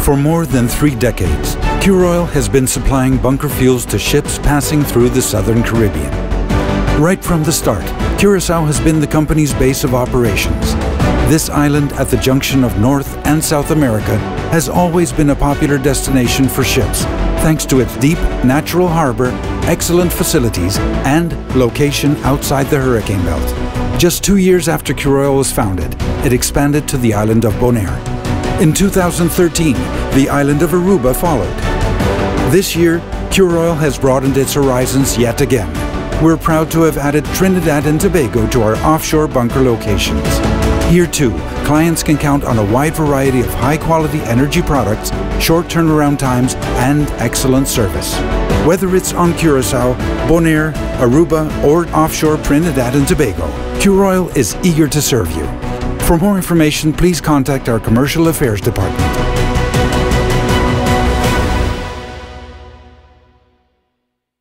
For more than 3 decades, Curoil has been supplying bunker fuels to ships passing through the southern Caribbean. Right from the start, Curaçao has been the company's base of operations. This island at the junction of North and South America has always been a popular destination for ships, thanks to its deep, natural harbor, excellent facilities, and location outside the hurricane belt. Just 2 years after Curoil was founded, it expanded to the island of Bonaire. In 2013, the island of Aruba followed. This year, Curoil has broadened its horizons yet again. We're proud to have added Trinidad and Tobago to our offshore bunker locations. Here too, clients can count on a wide variety of high-quality energy products, short turnaround times, and excellent service. Whether it's on Curaçao, Bonaire, Aruba, or offshore Trinidad and Tobago, Curoil is eager to serve you. For more information, please contact our Commercial Affairs Department.